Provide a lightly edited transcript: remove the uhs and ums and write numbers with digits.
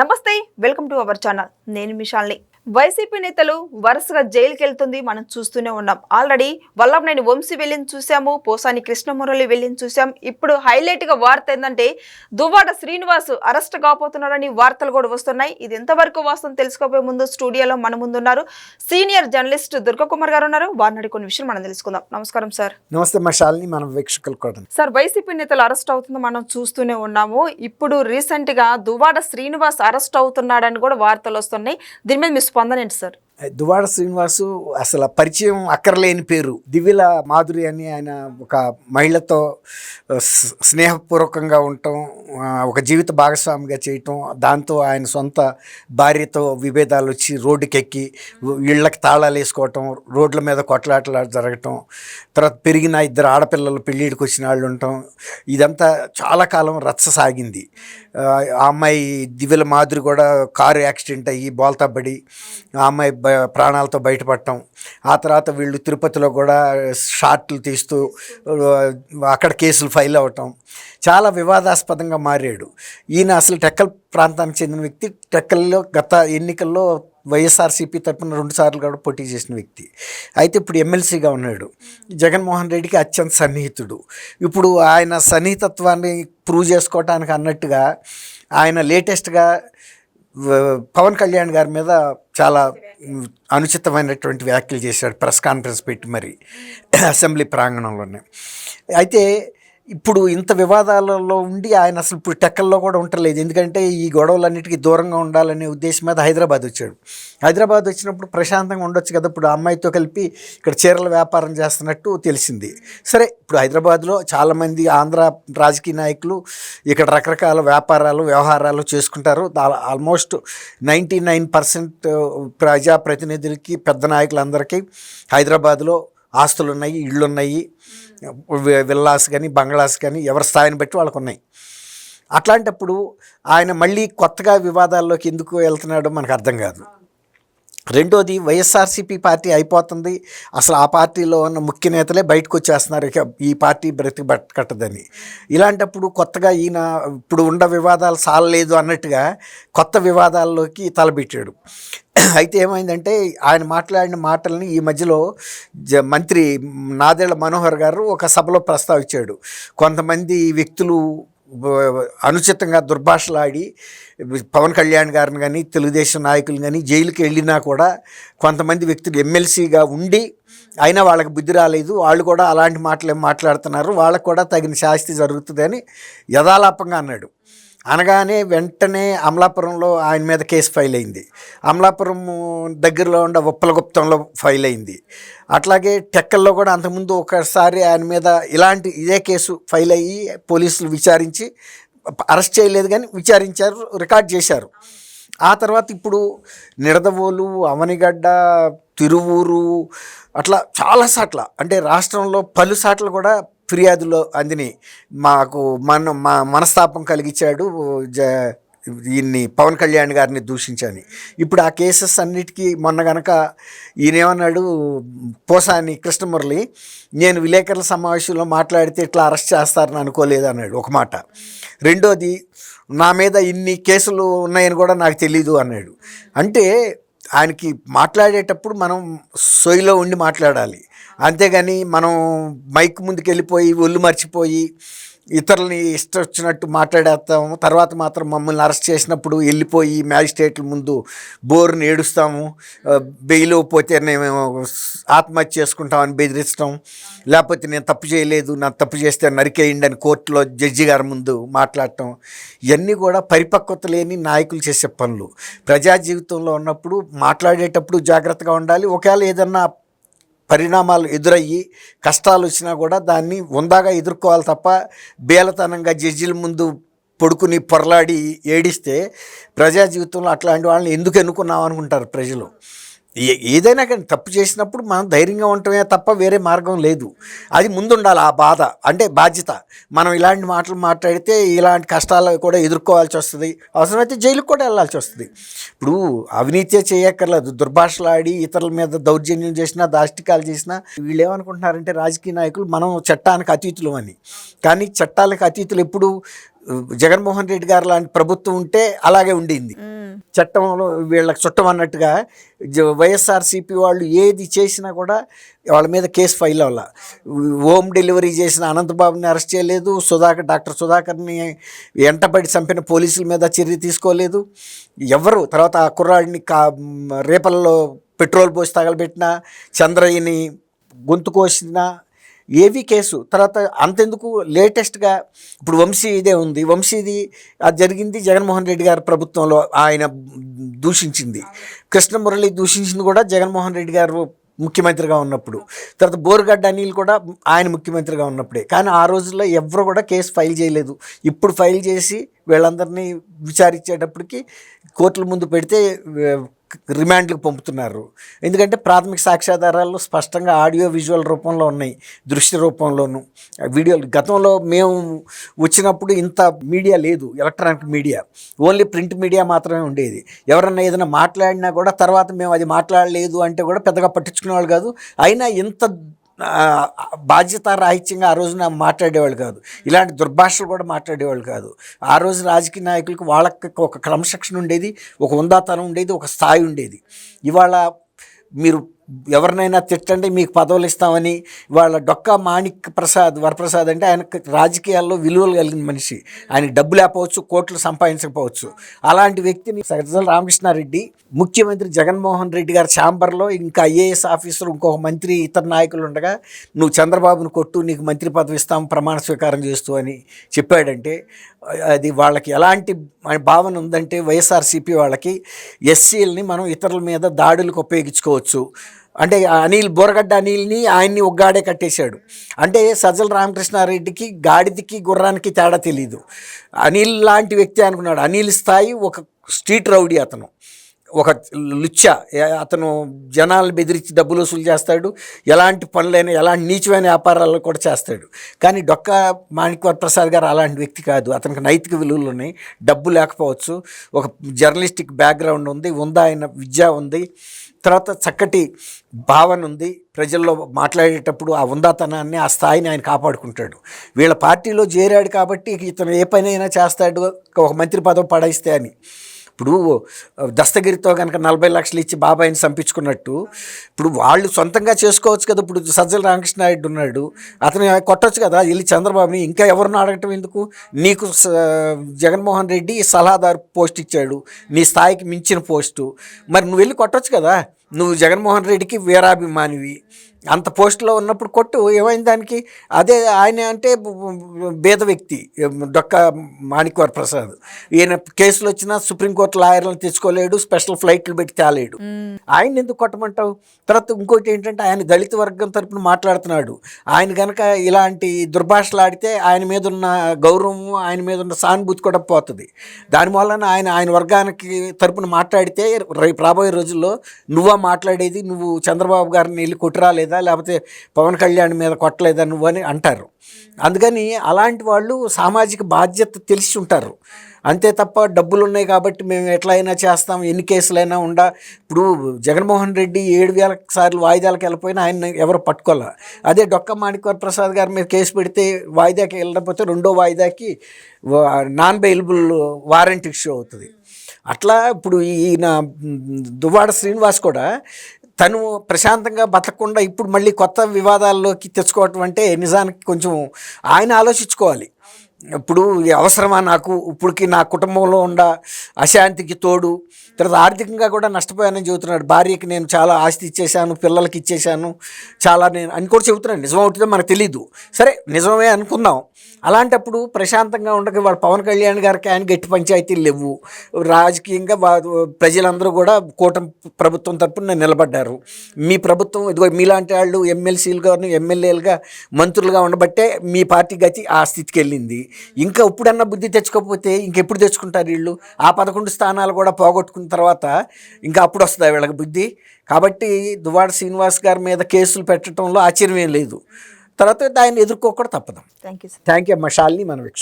నమస్తే, welcome to our channel. నేను మిషాల్ని. YCP నేతలు వరుసగా జైలుకి వెళ్తుంది మనం చూస్తూనే ఉన్నాం. ఆల్రెడీ వల్లభనేని వంశీ వెళ్ళింది చూసాము, పోసాని కృష్ణమురళి వెళ్ళింది చూసాం. ఇప్పుడు హైలైట్ గా వార్త ఏంటంటే దువ్వాడ శ్రీనివాస్ అరెస్ట్ కాబోతున్నాడని వార్తలు కూడా వస్తున్నాయి. ఇది ఎంతవరకు వాస్తవం తెలుసుకోబోయే ముందు స్టూడియోలో మన ముందున్నారు సీనియర్ జర్నలిస్ట్ దుర్గకుమార్ గారు ఉన్నారు. వారిని కొన్ని విషయాలు మనం తెలుసుకుందాం. నమస్కారం సార్. నమస్తే మిషాల్ని, మనం వీక్షకులు కూడా. సార్, వైసీపీ నేతలు అరెస్ట్ అవుతుంది మనం చూస్తూనే ఉన్నాము. ఇప్పుడు రీసెంట్ గా దువ్వాడ శ్రీనివాస్ అరెస్ట్ అవుతున్నాడని కూడా వార్తలు వస్తున్నాయి. దీని మీద మీ స్పందన ఏంటి సార్? దువ్వాడ శ్రీనివాసు అసలు పరిచయం అక్కర్లేని పేరు. దివ్యల మాధురి అని ఆయన ఒక మహిళతో స్నేహపూర్వకంగా ఉండటం, ఒక జీవిత భాగస్వామిగా చేయటం, దాంతో ఆయన సొంత భార్యతో విభేదాలు వచ్చి రోడ్డుకెక్కి ఇళ్ళకి తాళాలు వేసుకోవటం, రోడ్ల మీద కొట్లాటలు జరగటం, తర్వాత పెరిగిన ఇద్దరు ఆడపిల్లలు పెళ్ళిడికి వచ్చిన వాళ్ళు ఉండటం, ఇదంతా చాలా కాలం రచ్చ సాగింది. ఆ అమ్మాయి దివ్యల మాధురి కూడా కారు యాక్సిడెంట్ అయ్యి బోల్తా పడి ఆ అమ్మాయి ప్రాణాలతో బయటపడటం, ఆ తర్వాత వీళ్ళు తిరుపతిలో కూడా షార్ట్లు తీస్తూ అక్కడ కేసులు ఫైల్ అవ్వటం, చాలా వివాదాస్పదంగా మారాడు. ఈయన అసలు టెక్కల్ ప్రాంతానికి చెందిన వ్యక్తి. టెక్కల్లో గత ఎన్నికల్లో వైఎస్ఆర్సీపీ తరఫున 2 సార్లు కూడా పోటీ చేసిన వ్యక్తి. అయితే ఇప్పుడు ఎమ్మెల్సీగా ఉన్నాడు. జగన్మోహన్ రెడ్డికి అత్యంత సన్నిహితుడు. ఇప్పుడు ఆయన సన్నిహితత్వాన్ని ప్రూవ్ చేసుకోవటానికి అన్నట్టుగా ఆయన లేటెస్ట్గా పవన్ కళ్యాణ్ గారి మీద చాలా అనుచితమైనటువంటి వ్యాఖ్యలు చేశాడు, ప్రెస్ కాన్ఫరెన్స్ పెట్టి మరి అసెంబ్లీ ప్రాంగణంలోనే. అయితే ఇప్పుడు ఇంత వివాదాలలో ఉండి ఆయన అసలు ఇప్పుడు టెక్కల్లో కూడా ఉండలేదు. ఎందుకంటే ఈ గొడవలన్నిటికీ దూరంగా ఉండాలనే ఉద్దేశం మీద హైదరాబాద్ వచ్చాడు. హైదరాబాద్ వచ్చినప్పుడు ప్రశాంతంగా ఉండొచ్చు కదా, ఇప్పుడు అమ్మాయితో కలిపి ఇక్కడ చీరల వ్యాపారం చేస్తున్నట్టు తెలిసింది. సరే, ఇప్పుడు హైదరాబాద్లో చాలామంది ఆంధ్ర రాజకీయ నాయకులు ఇక్కడ రకరకాల వ్యాపారాలు వ్యవహారాలు చేసుకుంటారు. ఆల్మోస్ట్ 99% ప్రజాప్రతినిధులకి, పెద్ద నాయకులందరికీ హైదరాబాద్లో ఆస్తులు ఉన్నాయి, ఇళ్ళు ఉన్నాయి, విల్లాస్ కానీ బంగ్లాస్ కానీ ఎవరి స్థాయిని బట్టి వాళ్ళకు ఉన్నాయి. అట్లాంటప్పుడు ఆయన మళ్ళీ కొత్తగా వివాదాల్లోకి ఎందుకు వెళ్తున్నాడో మనకు అర్థం కాదు. రెండోది, వైఎస్ఆర్సీపీ పార్టీ అయిపోతుంది, అసలు ఆ పార్టీలో ఉన్న ముఖ్య నేతలే బయటకు వచ్చేస్తున్నారు, ఇక ఈ పార్టీ బ్రతికట్టదని. ఇలాంటప్పుడు కొత్తగా ఈయన ఇప్పుడు ఉన్న వివాదాలు సాలలేదు అన్నట్టుగా కొత్త వివాదాల్లోకి తలబెట్టాడు. అయితే ఏమైందంటే ఆయన మాట్లాడిన మాటల్ని ఈ మధ్యలో మంత్రి నాదెళ్ల మనోహర్ గారు ఒక సభలో ప్రస్తావించాడు. కొంతమంది వ్యక్తులు అనుచితంగా దుర్భాషలాడి పవన్ కళ్యాణ్ గారిని కానీ తెలుగుదేశం నాయకులు కానీ జైలుకి వెళ్ళినా కూడా కొంతమంది వ్యక్తులు ఎమ్మెల్సీగా ఉండి అయినా వాళ్ళకి బుద్ధి రాలేదు, వాళ్ళు కూడా అలాంటి మాటలు మాట్లాడుతున్నారు, వాళ్ళకు కూడా తగిన శాస్తి జరుగుతుందని యథాలాపంగా అన్నాడు. అనగానే వెంటనే అమలాపురంలో ఆయన మీద కేసు ఫైల్ అయింది. అమలాపురం దగ్గరలో ఉన్న ఉప్పలగుప్తంలో ఫైల్ అయింది. అట్లాగే టెక్కల్లో కూడా అంతకుముందు ఒకసారి ఆయన మీద ఇదే కేసు ఫైల్ అయ్యి పోలీసులు విచారించి అరెస్ట్ చేయలేదు కానీ విచారించారు, రికార్డ్ చేశారు. ఆ తర్వాత ఇప్పుడు నిడదవోలు, అవనిగడ్డ, తిరువూరు అట్లా చాలా సాట్ల, అంటే రాష్ట్రంలో పలు సార్లు కూడా ఫిర్యాదులో అందిని మాకు మనస్తాపం కలిగించాడు ఈయన్ని పవన్ కళ్యాణ్ గారిని దూషించని. ఇప్పుడు ఆ కేసెస్ అన్నిటికీ మొన్న గనక ఈయనేమన్నాడు, పోసాని కృష్ణమురళి, నేను విలేకరుల సమావేశంలో మాట్లాడితే ఇట్లా అరెస్ట్ చేస్తారని అనుకోలేదు అన్నాడు ఒక మాట. రెండోది, నా మీద ఇన్ని కేసులు ఉన్నాయని కూడా నాకు తెలీదు అన్నాడు. అంటే ఆయనకి మాట్లాడేటప్పుడు మనం సొయ్యిలో ఉండి మాట్లాడాలి, అంతేగాని మనం మైక్ ముందుకు వెళ్ళిపోయి ఒళ్ళు మర్చిపోయి ఇతరులని ఇష్టం వచ్చినట్టు మాట్లాడేస్తాము. తర్వాత మాత్రం మమ్మల్ని అరెస్ట్ చేసినప్పుడు వెళ్ళిపోయి మ్యాజిస్ట్రేట్ల ముందు బోరుని ఏడుస్తాము, బెయిల్ పోతే మేము ఆత్మహత్య చేసుకుంటామని బెదిరించడం, లేకపోతే నేను తప్పు చేయలేదు, నా తప్పు చేస్తే నరికేయండి అని కోర్టులో జడ్జి గారి ముందు మాట్లాడటం, ఇవన్నీ కూడా పరిపక్వత లేని నాయకులు చేసే పనులు. ప్రజా జీవితంలో ఉన్నప్పుడు మాట్లాడేటప్పుడు జాగ్రత్తగా ఉండాలి. ఒకవేళ ఏదన్నా పరిణామాలు ఎదురయ్యి కష్టాలు వచ్చినా కూడా దాన్ని ఉందాగా ఎదుర్కోవాలి తప్ప బేలతనంగా జడ్జిల ముందు పడుకుని పొరలాడి ఏడిస్తే ప్రజా జీవితంలో అట్లాంటి వాళ్ళని ఎందుకు ఎన్నుకున్నాం అనుకుంటారు ప్రజలు. ఏదైనా కానీ తప్పు చేసినప్పుడు మనం ధైర్యంగా ఉండటమే తప్ప వేరే మార్గం లేదు. అది ముందుండాలి ఆ బాధ, అంటే బాధ్యత. మనం ఇలాంటి మాటలు మాట్లాడితే ఇలాంటి కష్టాలు కూడా ఎదుర్కోవాల్సి వస్తుంది, అవసరమైతే జైలుకు కూడా వెళ్ళాల్సి వస్తుంది. ఇప్పుడు అవినీతి చేయక్కర్లేదు, దుర్భాషలాడి ఇతరుల మీద దౌర్జన్యం చేసినా దాష్టికాలు చేసినా వీళ్ళు ఏమనుకుంటున్నారంటే రాజకీయ నాయకులు మనం చట్టానికి అతీతులు అని. కానీ చట్టాలకు అతీతులు ఎప్పుడు జగన్మోహన్ రెడ్డి గారు లాంటి ప్రభుత్వం ఉంటే అలాగే ఉండింది. చట్టంలో వీళ్ళకి చుట్టం అన్నట్టుగా వైఎస్ఆర్సీపీ వాళ్ళు ఏది చేసినా కూడా వాళ్ళ మీద కేసు ఫైల్ అవ్వాల. హోమ్ డెలివరీ చేసిన అనంతబాబుని అరెస్ట్ చేయలేదు, డాక్టర్ సుధాకర్ని ఎంటబడి చంపిన పోలీసుల మీద చర్య తీసుకోలేదు ఎవరు. తర్వాత ఆ కుర్రాడిని రేపల్లో పెట్రోల్ పోసి తగలబెట్టిన, చంద్రయ్యని గొంతు కోసిన ఏవి కేసు. తర్వాత అంతెందుకు లేటెస్ట్గా ఇప్పుడు వంశీ ఇదే ఉంది. వంశీది అది జరిగింది జగన్మోహన్ రెడ్డి గారి ప్రభుత్వంలో, ఆయన దూషించింది. కృష్ణమురళి దూషించింది కూడా జగన్మోహన్ రెడ్డి గారు ముఖ్యమంత్రిగా ఉన్నప్పుడు. తర్వాత బోరుగడ్డ అనిల్ కూడా ఆయన ముఖ్యమంత్రిగా ఉన్నప్పుడే. కానీ ఆ రోజుల్లో ఎవరు కూడా కేసు ఫైల్ చేయలేదు. ఇప్పుడు ఫైల్ చేసి వీళ్ళందరినీ విచారించేటప్పటికి కోర్టుల ముందు పెడితే రిమాండ్లకు పంపుతున్నారు. ఎందుకంటే ప్రాథమిక సాక్ష్యాధారాలు స్పష్టంగా ఆడియో విజువల్ రూపంలో ఉన్నాయి, దృశ్య రూపంలోను, వీడియోలు. గతంలో మేము వచ్చినప్పుడు ఇంత మీడియా లేదు, electronic media, only print media మాత్రమే ఉండేది. ఎవరన్నా ఏదైనా మాట్లాడినా కూడా తర్వాత మేము అది మాట్లాడలేదు అంటే కూడా పెద్దగా పట్టించుకునేవాళ్ళు కాదు. అయినా ఇంత బాధ్యతారాహిత్యంగా ఆ రోజున మాట్లాడేవాళ్ళు కాదు, ఇలాంటి దుర్భాషలు కూడా మాట్లాడేవాళ్ళు కాదు. ఆ రోజు రాజకీయ నాయకులకు వాళ్ళకి ఒక క్రమశిక్షణ ఉండేది, ఒక ఉందాతనం ఉండేది, ఒక స్థాయి ఉండేది. ఇవాళ మీరు ఎవరినైనా తిట్టండి మీకు పదవులు ఇస్తామని, వాళ్ళ డొక్కా మాణిక్ వరప్రసాద్ అంటే ఆయనకు రాజకీయాల్లో విలువలు కలిగిన మనిషి. ఆయన డబ్బు లేకపోవచ్చు, కోట్లు సంపాదించకపోవచ్చు. అలాంటి వ్యక్తిని సజ్జల రామకృష్ణారెడ్డి ముఖ్యమంత్రి జగన్మోహన్ రెడ్డి గారి ఛాంబర్లో ఇంకా ఐఏఎస్ ఆఫీసర్, ఇంకొక మంత్రి, ఇతర నాయకులు ఉండగా నువ్వు చంద్రబాబును కొట్టు, నీకు మంత్రి పదవి ఇస్తాం ప్రమాణ స్వీకారం చేస్తూ అని చెప్పాడంటే అది వాళ్ళకి ఎలాంటి భావన ఉందంటే, వైఎస్ఆర్సీపీ వాళ్ళకి ఎస్సీలని మనం ఇతరుల మీద దాడులకు ఉపయోగించుకోవచ్చు అంటే, బోరగడ్డ అనిల్ని ఆయన్ని ఒగ్గాడే కట్టేశాడు అంటే సజ్జల రామకృష్ణారెడ్డికి గాడిదకి గుర్రానికి తేడా తెలీదు. అనిల్ లాంటి వ్యక్తి అనుకున్నాడు. అనిల్ స్థాయి ఒక స్ట్రీట్ రౌడీ, అతను ఒక లుచ్చ, అతను జనాలను బెదిరించి డబ్బులు వసూలు చేస్తాడు, ఎలాంటి పనులైనా ఎలాంటి నీచమైన వ్యాపారాలు కూడా చేస్తాడు. కానీ డొక్కా మాణిక్ వరప్రసాద్ గారు అలాంటి వ్యక్తి కాదు. అతనికి నైతిక విలువలు ఉన్నాయి, డబ్బు లేకపోవచ్చు, ఒక జర్నలిస్టిక్ బ్యాక్గ్రౌండ్ ఉంది, ఆయన విద్య ఉంది, తర్వాత చక్కటి భావన ఉంది. ప్రజల్లో మాట్లాడేటప్పుడు ఆ ఉందాతనాన్ని, ఆ స్థాయిని ఆయన కాపాడుకుంటాడు. వీళ్ళ పార్టీలో చేరాడు కాబట్టి ఇతను ఏ పనైనా చేస్తాడు, ఒక మంత్రి పదవి పడేస్తే అని. ఇప్పుడు దస్తగిరితో కనుక 40 లక్షలు ఇచ్చి బాబాయిని చంపించుకున్నట్టు ఇప్పుడు వాళ్ళు సొంతంగా చేసుకోవచ్చు కదా. ఇప్పుడు సజ్జల రామకృష్ణారెడ్డి ఉన్నాడు, అతను కొట్టొచ్చు కదా వెళ్ళి చంద్రబాబుని. ఇంకా ఎవరిని అడగటం ఎందుకు? నీకు జగన్మోహన్ రెడ్డి సలహాదారు పోస్ట్ ఇచ్చాడు, నీ స్థాయికి మించిన పోస్టు, మరి నువ్వు వెళ్ళి కొట్టొచ్చు కదా. నువ్వు జగన్మోహన్ రెడ్డికి వీరాభిమానివి, అంత పోస్టులో ఉన్నప్పుడు కొట్టు, ఏమైంది దానికి? అదే ఆయన అంటే భేద వ్యక్తి డొక్కా మాణిక్ వరప్రసాద్. ఈయన కేసులు వచ్చినా సుప్రీంకోర్టు లాయర్లను తెచ్చుకోలేడు, స్పెషల్ ఫ్లైట్లు పెట్టి తేలేడు. ఆయన ఎందుకు కొట్టమంటావు? తర్వాత ఇంకోటి ఏంటంటే, ఆయన దళిత వర్గం తరపున మాట్లాడుతున్నాడు. ఆయన కనుక ఇలాంటి దుర్భాషలు ఆడితే ఆయన మీద ఉన్న గౌరవం, ఆయన మీద ఉన్న సానుభూతి కూడా పోతుంది. దానివల్ల ఆయన వర్గానికి తరపున మాట్లాడితే రేపు రాబోయే రోజుల్లో నువ్వా మాట్లాడేది, నువ్వు చంద్రబాబు గారిని వెళ్ళి కొట్టురాలేదా, లేకపోతే పవన్ కళ్యాణ్ మీద కొట్టలేదా నువ్వు అని అంటారు. అందుకని అలాంటి వాళ్ళు సామాజిక బాధ్యత తెలిసి ఉంటారు. అంతే తప్ప డబ్బులు ఉన్నాయి కాబట్టి మేము ఎట్లయినా చేస్తాం, ఎన్ని కేసులైనా ఇప్పుడు జగన్మోహన్ రెడ్డి 7,000 సార్లు వాయిదాలకు వెళ్ళిపోయినా ఆయన ఎవరు పట్టుకోలే. అదే డొక్కా మాణిక్ వరప్రసాద్ గారి మీద కేసు పెడితే వాయిదాకి వెళ్ళకపోతే రెండో వాయిదాకి నాన్ బెయిలబుల్ వారెంట్ ఇష్యూ అవుతుంది. అట్లా ఇప్పుడు ఈయన దువ్వాడ శ్రీనివాస్ కూడా తను ప్రశాంతంగా బతకకుండా ఇప్పుడు మళ్ళీ కొత్త వివాదాల్లోకి తెచ్చుకోవటం అంటే నిజానికి కొంచెం ఆయన ఆలోచించుకోవాలి. ఇప్పుడు అవసరమా నాకు, ఇప్పటికి నా కుటుంబంలో ఉన్న అశాంతికి తోడు, తర్వాత ఆర్థికంగా కూడా నష్టపోయానని చెబుతున్నాడు. భార్యకి నేను చాలా ఆస్తి ఇచ్చేశాను, పిల్లలకి ఇచ్చేశాను, చాలా నేను అని కూడా చెబుతున్నాను. నిజం అవుతుందో మనకు తెలీదు, సరే నిజమే అనుకుందాం. అలాంటప్పుడు ప్రశాంతంగా ఉండక వాడు పవన్ కళ్యాణ్ గారికి ఆయన గట్టి పంచాయతీలు లేవు. రాజకీయంగా ప్రజలందరూ కూడా కూటమి ప్రభుత్వం తరపున నిలబడ్డారు. మీ ప్రభుత్వం ఇదిగో మీలాంటి వాళ్ళు ఎమ్మెల్సీలుగా ఎమ్మెల్యేలుగా మంత్రులుగా ఉండబట్టే మీ పార్టీ గతి ఆ స్థితికి వెళ్ళింది. ఇంకా ఇప్పుడన్నా బుద్ధి తెచ్చుకోకపోతే ఇంకెప్పుడు తెచ్చుకుంటారు వీళ్ళు? ఆ 11 స్థానాలు కూడా పోగొట్టుకున్న తర్వాత ఇంకా అప్పుడు వస్తుంది వీళ్ళకి బుద్ధి. కాబట్టి దువ్వాడ శ్రీనివాస్ గారి మీద కేసులు పెట్టడంలో ఆశ్చర్యం ఏం లేదు. తర్వాత ఆయన ఎదుర్కోకూడదు, తప్పదు. థ్యాంక్ యూ అమ్మ శాలిని, మన